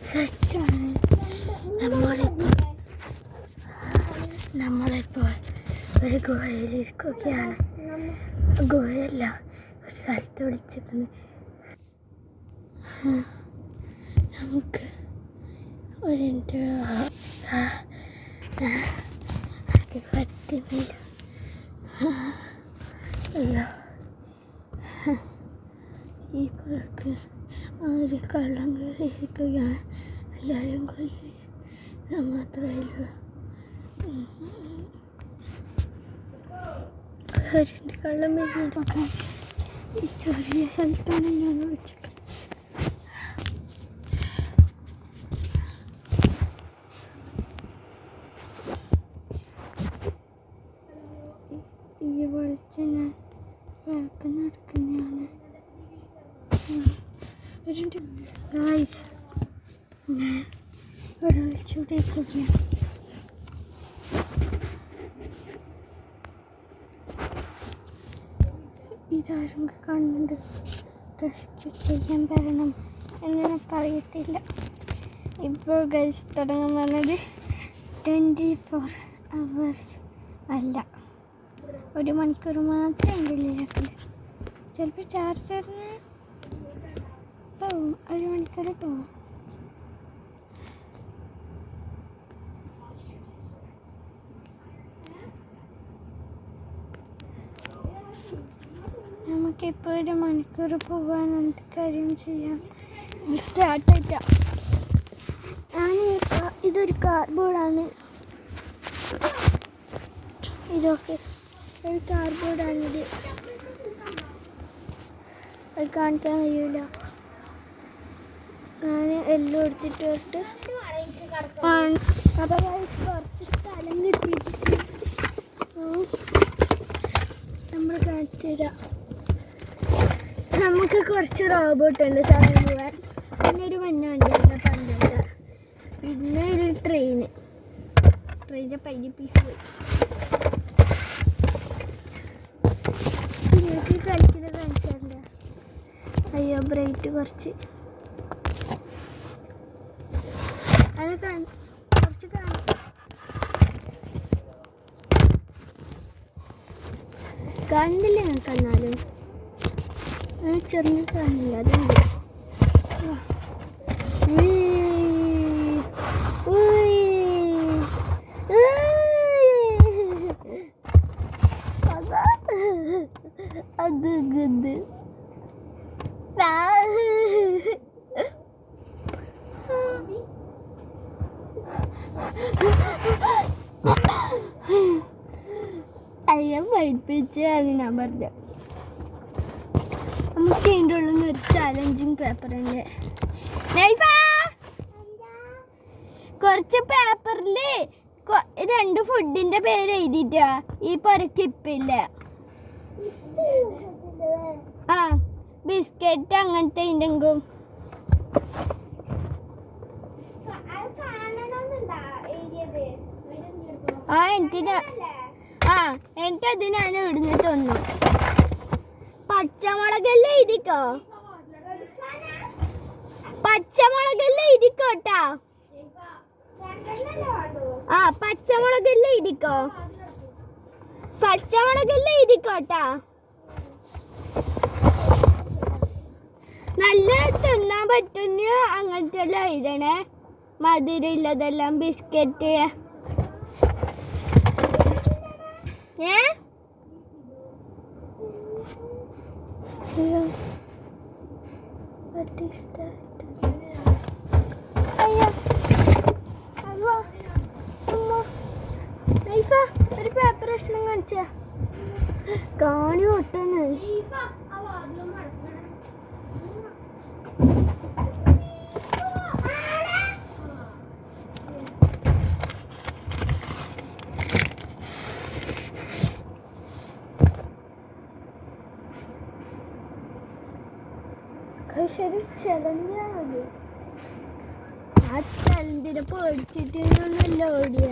സെറ്റാണ്. നമ്മളിപ്പോൾ ഒരു ഗുഹയിലിരിക്കുകയാണ്. ഗുഹയല്ല, ഒരു സ്ഥലത്ത് വിളിച്ചിരുന്നു. നമുക്ക് ഒരു പറ്റുന്നില്ല. അയ്യോ, ഈ പേർക്ക് ഒരു കള്ളം കയറിയിരിക്കുകയാണ്. എല്ലാവരും കൊല്ലി മാത്രമല്ല അവരുടെ കള്ളം വരുന്നതൊക്കെ ഈ ചെറിയ സ്ഥലത്താണ് ഞാൻ വിളിച്ചത്. ഈ വിളിച്ച് ഞാൻ ബാക്ക് നടക്കുന്നതാണ്. ഗായ്സ്, ഞാൻ ഒരാഴ്ചയോടേക്കൊക്കെയാണ്. ഇതാരും കാണുന്നുണ്ട്. റെസ്ക്യൂ ചെയ്യാൻ വരണം എന്നെനിക്ക് അറിയത്തില്ല. ഇപ്പോൾ ഗൈസ് തുടങ്ങാൻ പറഞ്ഞത് 24 hours അല്ല, 1 മണിക്കൂർ മാത്രമേ എൻ്റെ ഉള്ളിലാക്കില്ല. ചിലപ്പോൾ ചാർജറിന് പോവും, 1 മണിക്കൂർ പോവും. നമുക്കിപ്പോൾ 1 മണിക്കൂർ പോകാൻ എന്ത് കാര്യം ചെയ്യാം. സ്റ്റാർട്ടായിട്ടാ. ഇതൊരു കാർഡ്ബോർഡാണ്. ഇതൊക്കെ ഒരു കാർഡ്ബോർഡാണിത്. അത് കാണിക്കാൻ കഴിയില്ല. ഞാൻ എല്ലാം എടുത്തിട്ട് വരട്ട്. അപ്പോൾ കുറച്ച് സ്ഥലം കിട്ടിയിട്ട് നമ്മൾ കാണിച്ചു തരാം. നമുക്ക് കുറച്ച് റോബോട്ട് ഉണ്ട് സമയം പോകാൻ. പിന്നെ ഒരു മഞ്ഞുണ്ട് പന്ത്രണ്ട്. പിന്നെ ഒരു ട്രെയിനിൻ്റെ പൈന പീസ് പോയി. നിങ്ങൾക്ക് കളിക്കുന്ന കാണിച്ചാറുണ്ട്. അയ്യോ, ബ്രൈറ്റ് കുറച്ച് അത് കുറച്ച് കാണില്ല. ഞങ്ങൾക്ക് എന്നാലും ചെറിയ കാണില്ല. അതുണ്ട്. അത് ഗുഡ്. അയ്യോ, പഠിപ്പിച്ച് അത് ഞാൻ പറഞ്ഞു. നമുക്ക് അതിൻ്റെ ഉള്ളിൽ നിന്ന് ഒരു ചാലഞ്ചിങ് പേപ്പറുണ്ട്. കുറച്ച് പേപ്പറിൽ 2 ഫുഡിന്റെ പേര് എഴുതിട്ടാ ഈ പൊരക്കിപ്പില്ല. ആ, ബിസ്ക്കറ്റ് അങ്ങനത്തെ എന്തെങ്കിലും. എനിക്കത് ഞാൻ ഇടുന്ന തോന്നുന്നു. പച്ചമുളകല്ലേ എഴുതിക്കോ, പച്ചമുളകല്ലേ എഴുതിക്കോട്ടാ. ആ, പച്ചമുളകല്ലേ എഴുതിക്കോ, പച്ചമുളകല്ലേ എഴുതിക്കോട്ടാ. നല്ല തിന്നാൻ പറ്റുന്ന അങ്ങനത്തെ എല്ലാം എഴുതണേ. മധുരം ഇല്ലതെല്ലാം ബിസ്ക്കറ്റ്. What is that? ഒരു പേപ്പർ പ്രശ്നം കാണിച്ച കാണി പൊട്ടുന്നു. ശരി, ചലഞ്ചാ മതി. ആ ചലഞ്ചിനെ പേടിച്ചിട്ടൊന്നുമല്ല ഓടിയ.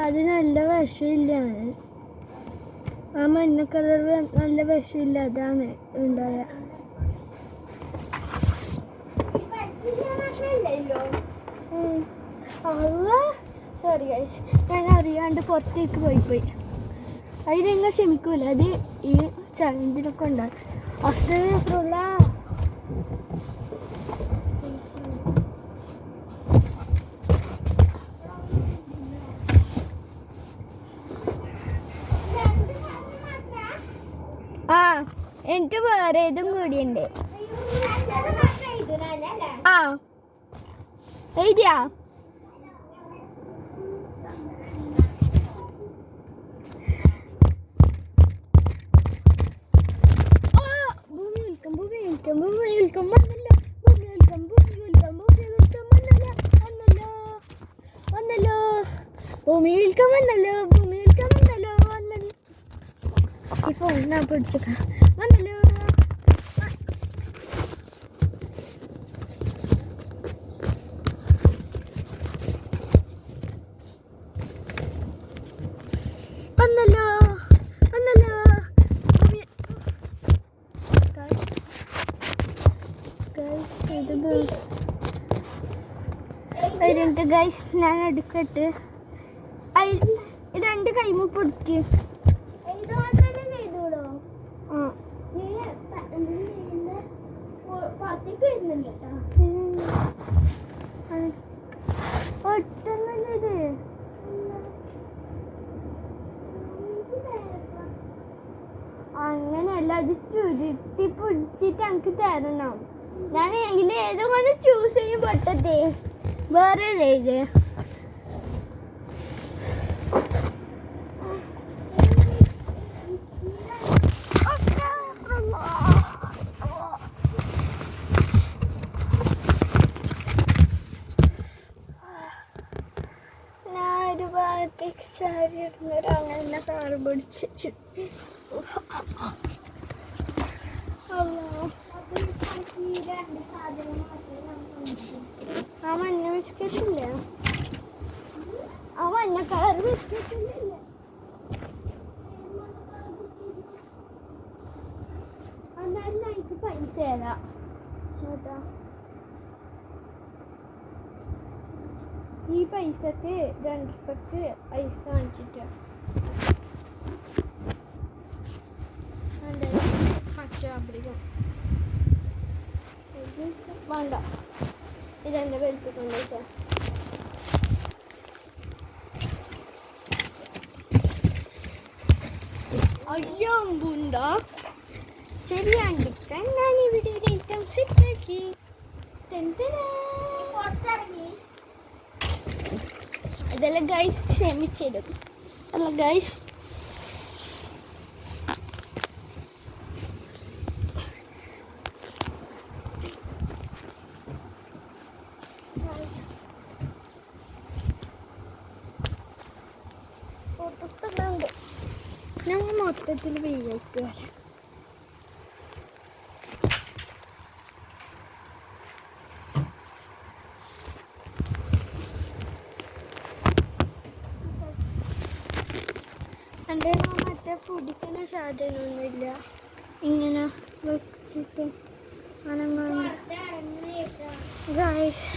അത് നല്ല വിഷമില്ല. ആ മഞ്ഞ കളർ നല്ല വിഷമില്ല. അതാണ് ഉണ്ടായ. സോറി ഗൈസ്, ഞാൻ അറിയാണ്ട് പുറത്തേക്ക് പോയി. അതിനെങ്ങനെ ക്ഷമിക്കൂല, അത് ഈ ചലഞ്ചിലൊക്കെ ഉണ്ടാകും. അസ്തഫിറുള്ള. ആ, എനിക്ക് വേറെ ഇതും കൂടിയുണ്ട്. ആ, എഴുതിയാ? ഇപ്പൊ ഞാൻ പിടിച്ചേക്കാം. വന്നല്ലോ. വന്നല്ലോ വന്നല്ലോ. ഒരു ഗൈസ് ഞാൻ എടുക്കട്ട്. രണ്ട് കൈമ പൊടിക്ക്. ഒട്ടുന്നില്ലത്. അങ്ങനെയല്ല, അത് ചുരുട്ടി പിടിച്ചിട്ട് എനിക്ക് തരണം. ഞാൻ എങ്കിലും ഏതോ കൊണ്ട് ചൂസ് ചെയ്യും. പൊട്ടത്തെ വേറെ രേഖ. ഞാനൊരു ഭാഗത്തേക്ക് ചാരി ഇടുന്നൊരങ്ങനെ കാറ് പിടിച്ചു. ആ മഞ്ഞ ബിസ്ക്കറ്റ് ഇല്ലേ? ആ മഞ്ഞ കളർ ബിസ്ക്കറ്റ് ഇല്ലേ? എന്നാലും എനിക്ക് പൈസ തരാം കേട്ടോ. ഈ പൈസക്ക് 2 രൂപക്ക് ഐസ് വാങ്ങിച്ചിട്ട് വേണ്ട. ഇതെന്റെ വെളുപ്പിക്കൊണ്ട അയ്യോ അമ്പുണ്ടോ. ശരിയാണ്ടിക്കാൻ ഞാൻ ഇവിടെ ഒരു ഐറ്റം സെറ്റാക്കി. ഇതെല്ലാം ഗൈസ് ക്ഷമിച്ചിടും അല്ല ഗൈസ്. ഞങ്ങൾ മൊത്തത്തിൽ വീഴായിട്ട് വരാം. എൻ്റെ മറ്റേ പൊടിക്കുന്ന സാധനമൊന്നുമില്ല. ഇങ്ങനെ വെച്ചിട്ട് ഗൈസ്.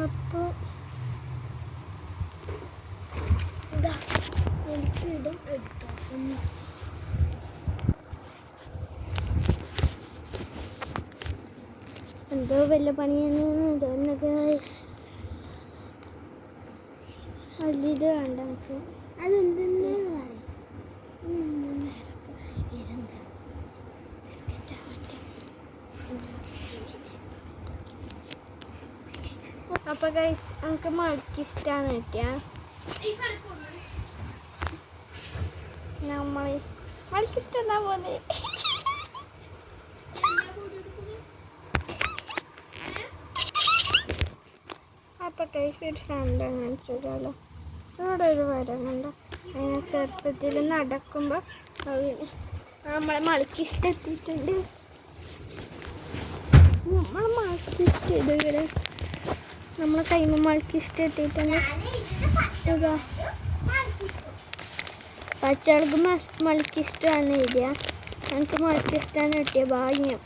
അപ്പോൾ എനിക്കിടും എടുക്കാം. എന്തോ വല്ല പണിയെന്ന് തോന്നുന്നത്. ഇത് വേണ്ട നമുക്ക്. അതെന്തെന്ന് അപ്പൊ ഗൈസ് നമുക്ക് മൾക്കിസ്റ്റാണ് കിട്ടിയ. നമ്മൾ മൾക്കിസ്റ്റ് എന്താ പോലെ അപ്പൊ ഗൈസ് ഒരു സാധനം കാണിച്ചാലോ. ഇവിടെ ഒരു വരം കണ്ട. അതിനെ ചെറുപ്പത്തിൽ നടക്കുമ്പോൾ നമ്മളെ മൾക്കിസ്റ്റ് എത്തിയിട്ടുണ്ട്. നമ്മളെ മൾക്കിസ്റ്റ് ഇതുവരെ നമ്മളെ കൈമ മൾക്കിസ്റ്റ് എത്തിയിട്ടുണ്ട്. ഇതാ പച്ചവൾക്ക് മൾക്കിസ്റ്റാണ് എഴുതിയ. എനിക്ക് മൾക്കിസ്റ്റാണ് കിട്ടിയ ഭാഗ്യം.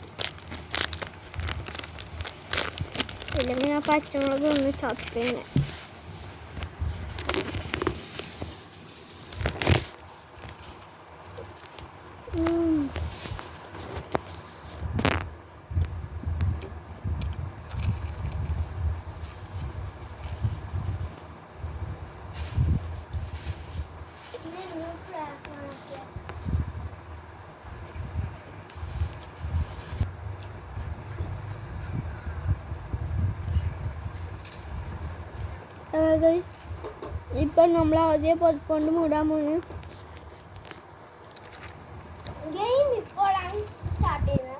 ഇല്ലെങ്കിൽ ഞാൻ പച്ചമുളക് ഒന്ന് ചതപ്പിന്നെ. ഇപ്പം നമ്മൾ ആദ്യം പൊതുക്കൊണ്ട് മൂടാൻ പോകുന്നു. ഗെയിം ഇപ്പോഴാണ് സ്റ്റാർട്ട് ചെയ്യുന്നത്.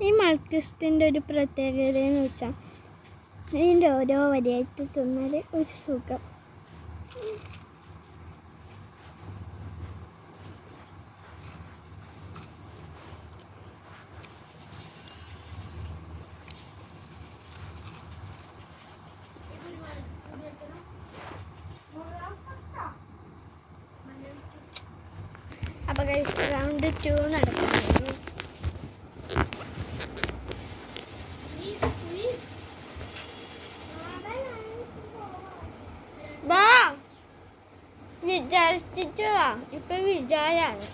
ഈ മൾക്കിസ്റ്റിൻ്റെ ഒരു പ്രത്യേകത എന്ന് വെച്ചാൽ ഇതിൻ്റെ ഓരോ വരിയായിട്ട് തിന്നാൽ ഒരു സുഖം. അപ്പോൾ റൗണ്ട് 2 നടക്കുന്നു. വാ വിചാരിച്ചിട്ട് വാ, ഇപ്പൊ വിചാരാണ്.